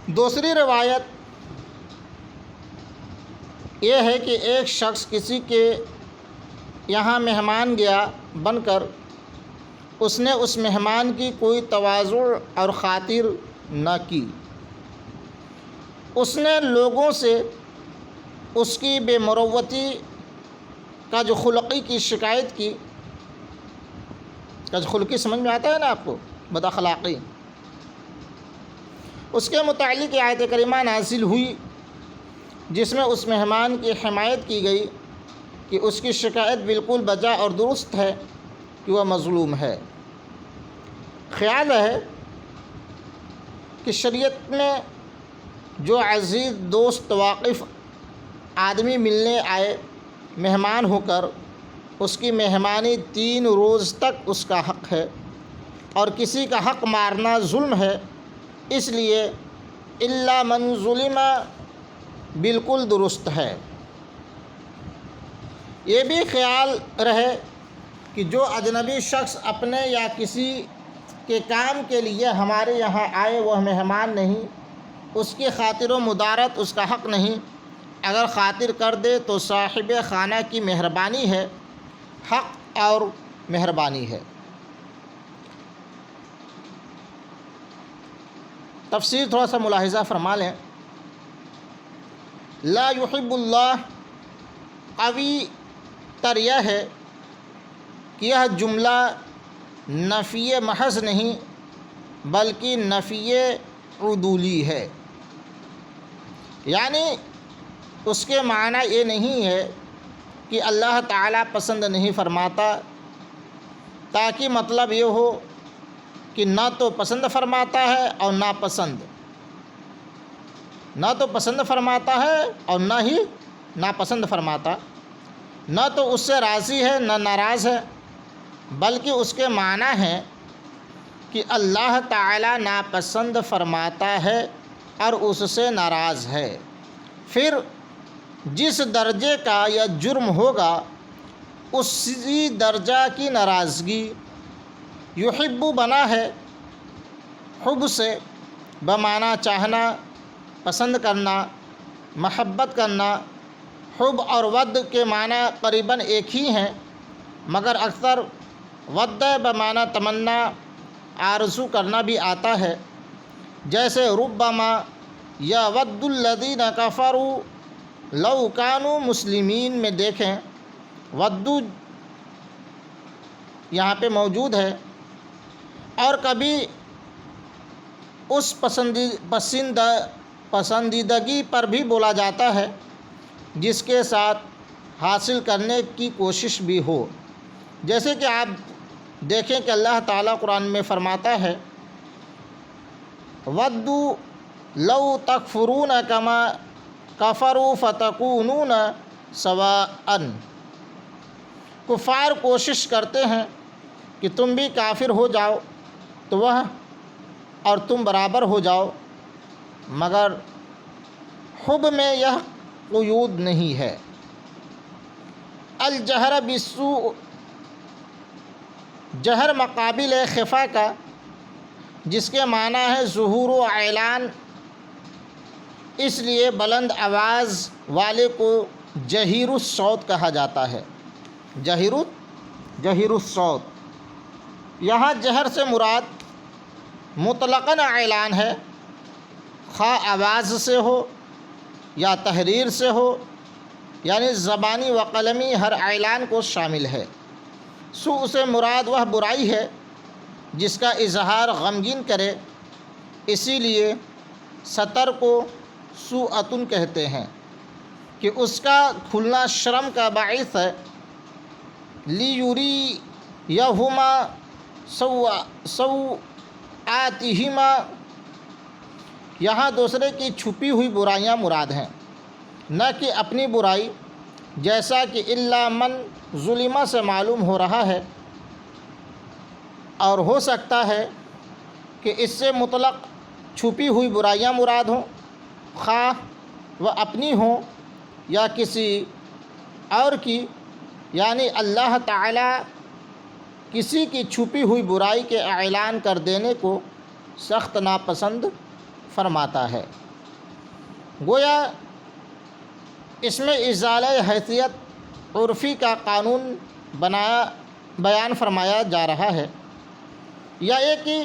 دوسری روایت یہ ہے کہ ایک شخص کسی کے یہاں مہمان گیا بن کر، اس نے اس مہمان کی کوئی تواضع اور خاطر نہ کی، اس نے لوگوں سے اس کی بے مروتی کا جو خلقی کی شکایت کی۔ خلقی سمجھ میں آتا ہے نا آپ کو، بد اخلاقی، اس کے متعلق آیت کریمہ نازل ہوئی جس میں اس مہمان کی حمایت کی گئی کہ اس کی شکایت بالکل بجا اور درست ہے کہ وہ مظلوم ہے۔ خیال ہے کہ شریعت میں جو عزیز دوست واقف آدمی ملنے آئے مہمان ہو کر، اس کی مہمانی 3 روز تک اس کا حق ہے، اور کسی کا حق مارنا ظلم ہے، اس لیے الا من ظلم بالکل درست ہے۔ یہ بھی خیال رہے کہ جو اجنبی شخص اپنے یا کسی کے کام کے لیے ہمارے یہاں آئے وہ مہمان نہیں، اس کی خاطر و مدارت اس کا حق نہیں، اگر خاطر کر دے تو صاحب خانہ کی مہربانی ہے، حق اور مہربانی ہے۔ تفسیر تھوڑا سا ملاحظہ فرما لیں۔ لا يحب اللہ، قوی تر یہ ہے کہ یہ جملہ نفی محض نہیں بلکہ نفی عدولی ہے، یعنی اس کے معنی یہ نہیں ہے کہ اللہ تعالیٰ پسند نہیں فرماتا، تاکہ مطلب یہ ہو کہ نہ تو پسند فرماتا ہے اور ناپسند، نہ تو پسند فرماتا ہے اور نہ ہی ناپسند فرماتا، نہ تو اس سے راضی ہے نہ ناراض ہے، بلکہ اس کے معنی ہے کہ اللہ تعالیٰ ناپسند فرماتا ہے اور اس سے ناراض ہے۔ پھر جس درجے کا یہ جرم ہوگا اسی درجہ کی ناراضگی۔ یحب بنا ہے حب سے، بمعنی چاہنا، پسند کرنا، محبت کرنا۔ حب اور ود کے معنی قریباً ایک ہی ہیں، مگر اکثر ود بمعنی تمنا، آرزو کرنا بھی آتا ہے، جیسے ربما یود الذین کفروا لو کانوا مسلمین میں دیکھیں، ودو یہاں پہ موجود ہے، اور کبھی اس پسندیدگی پر بھی بولا جاتا ہے جس کے ساتھ حاصل کرنے کی کوشش بھی ہو، جیسے کہ آپ دیکھیں کہ اللہ تعالیٰ قرآن میں فرماتا ہے وَدُّوا لَوْ تَكْفُرُونَ كَمَا كَفَرُوا فَتَكُونُونَ سَوَاءً۔ کفار کوشش کرتے ہیں کہ تم بھی کافر ہو جاؤ تو وہ اور تم برابر ہو جاؤ، مگر حب میں یہ قیود نہیں ہے۔ الجہر بالسوء، جہر مقابل خفا کا، جس کے معنی ہے ظہور و اعلان، اس لیے بلند آواز والے کو جہیر الصوت کہا جاتا ہے۔ جہیر الصوت، یہاں جہر سے مراد مطلقاً اعلان ہے، خواہ آواز سے ہو یا تحریر سے ہو، یعنی زبانی و قلمی ہر اعلان کو شامل ہے۔ سوء سے مراد وہ برائی ہے جس کا اظہار غمگین کرے، اسی لیے سطر کو سوءۃ کہتے ہیں کہ اس کا کھلنا شرم کا باعث ہے۔ لیریہما سوآتہما، یہاں دوسرے کی چھپی ہوئی برائیاں مراد ہیں، نہ کہ اپنی برائی، جیسا کہ الا من ظلم سے معلوم ہو رہا ہے، اور ہو سکتا ہے کہ اس سے مطلق چھپی ہوئی برائیاں مراد ہوں، خواہ وہ اپنی ہوں یا کسی اور کی، یعنی اللہ تعالیٰ کسی کی چھپی ہوئی برائی کے اعلان کر دینے کو سخت ناپسند فرماتا ہے۔ گویا اس میں ازالہ حیثیت عرفی کا قانون بیان فرمایا جا رہا ہے، یا یہ کہ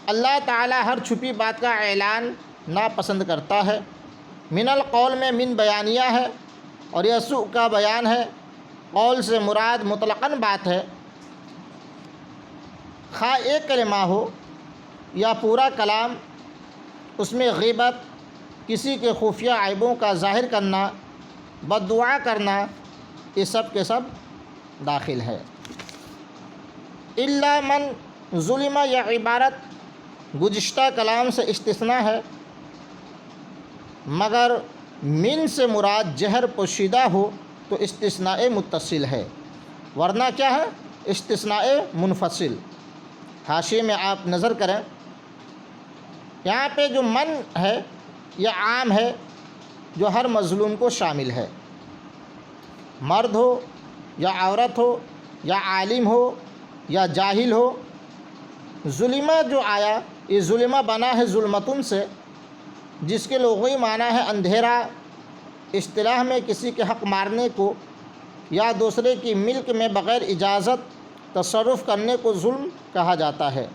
اللہ تعالیٰ ہر چھپی بات کا اعلان ناپسند کرتا ہے۔ من القول میں من بیانیہ ہے اور یسوع کا بیان ہے۔ قول سے مراد مطلقاً بات ہے، خواہ ایک کلمہ ہو یا پورا کلام، اس میں غیبت، کسی کے خفیہ عیبوں کا ظاہر کرنا، بد دعا کرنا، یہ سب کے سب داخل ہے۔ الا من ظلم، یہ عبارت گزشتہ کلام سے استثناء ہے، مگر من سے مراد جہر پوشیدہ ہو تو استثناء متصل ہے، ورنہ کیا ہے؟ استثناء منفصل۔ حاشیے میں آپ نظر کریں، یہاں پہ جو من ہے یہ عام ہے، جو ہر مظلوم کو شامل ہے، مرد ہو یا عورت ہو یا عالم ہو یا جاہل ہو۔ ظلمہ جو آیا، یہ ظلمہ بنا ہے ظلمتن سے، جس کے لغوی معنی ہے اندھیرا۔ اصطلاح میں کسی کے حق مارنے کو یا دوسرے کی ملک میں بغیر اجازت تصرف کرنے کو ظلم کہا جاتا ہے،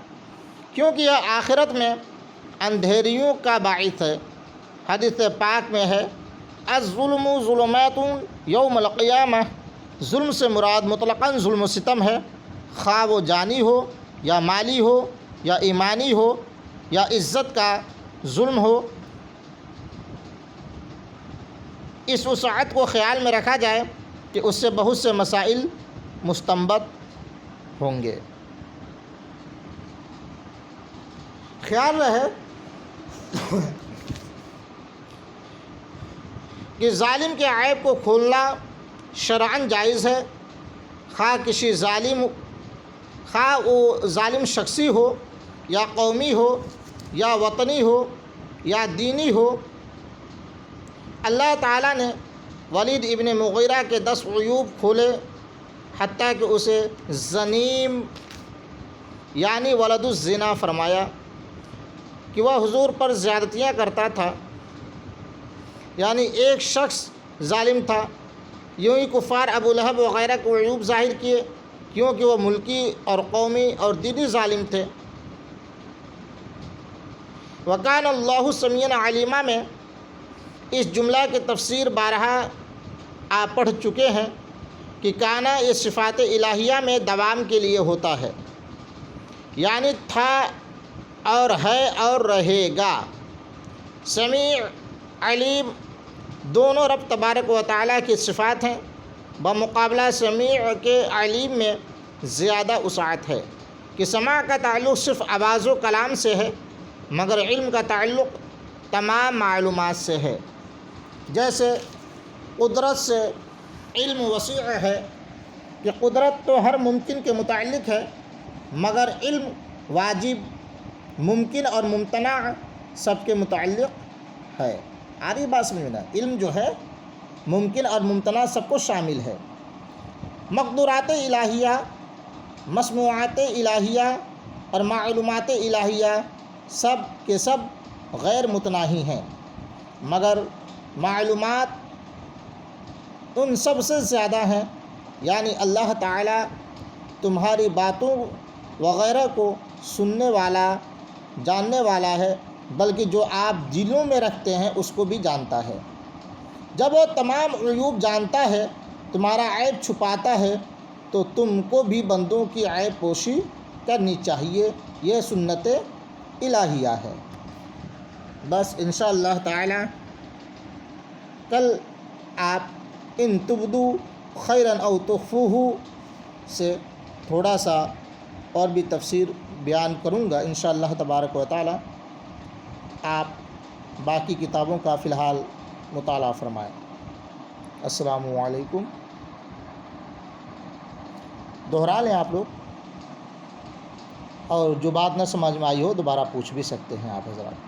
کیونکہ یہ آخرت میں اندھیریوں کا باعث ہے۔ حدیث پاک میں ہے، الظلم ظلمات یوم القیامہ، ظلم سے مراد مطلقاً ظلم و ستم ہے، خواہ وہ جانی ہو یا مالی ہو یا ایمانی ہو یا عزت کا ظلم ہو۔ اس وسعت کو خیال میں رکھا جائے کہ اس سے بہت سے مسائل مستنبط ہوں گے۔ خیال رہے کہ ظالم کے عیب کو کھولنا شرعاً جائز ہے، خواہ وہ ظالم شخصی ہو یا قومی ہو یا وطنی ہو یا دینی ہو۔ اللہ تعالیٰ نے ولید ابن مغیرہ کے 10 عیوب کھولے، حتیٰ کہ اسے زنیم یعنی ولد الزنا فرمایا کہ وہ حضور پر زیادتیاں کرتا تھا، یعنی ایک شخص ظالم تھا۔ یوں ہی کفار ابو لہب وغیرہ کو عیوب ظاہر کیے، کیونکہ وہ ملکی اور قومی اور دینی ظالم تھے۔ وکان اللہ سمیعاً علیما میں اس جملہ کی تفسیر بارہا آپ پڑھ چکے ہیں کہ کانا یہ صفات الہیہ میں دوام کے لیے ہوتا ہے، یعنی تھا اور ہے اور رہے گا۔ سمیع، علیم دونوں رب تبارک و تعالیٰ کی صفات ہیں، بمقابلہ سمیع کے علیم میں زیادہ وسعت ہے کہ سماع کا تعلق صرف آواز و کلام سے ہے، مگر علم کا تعلق تمام معلومات سے ہے۔ جیسے قدرت سے علم وسیع ہے کہ قدرت تو ہر ممکن کے متعلق ہے، مگر علم واجب، ممکن اور ممتنع سب کے متعلق ہے۔ آ رہی بات سمجھ میں نا؟ علم جو ہے ممکن اور ممتنع سب کو شامل ہے۔ مقدورات الہیہ، مسموعات الہیہ اور معلومات الہیہ سب کے سب غیر متناہی ہیں، مگر معلومات ان سب سے زیادہ ہیں، یعنی اللہ تعالیٰ تمہاری باتوں وغیرہ کو سننے والا، جاننے والا ہے، بلکہ جو آپ دلوں میں رکھتے ہیں اس کو بھی جانتا ہے۔ جب وہ تمام عیوب جانتا ہے، تمہارا عیب چھپاتا ہے، تو تم کو بھی بندوں کی عیب پوشی کرنی چاہیے۔ یہ سنت الہیہ ہے۔ بس انشاءاللہ تعالی کل آپ ان تبدو خیراً او تخفوہ سے تھوڑا سا اور بھی تفسیر بیان کروں گا انشاءاللہ تبارک و تعالی۔ آپ باقی کتابوں کا فی الحال مطالعہ فرمائیں۔ السلام علیکم۔ دہرا لیں آپ لوگ، اور جو بات نہ سمجھ میں آئی ہو دوبارہ پوچھ بھی سکتے ہیں آپ حضرات۔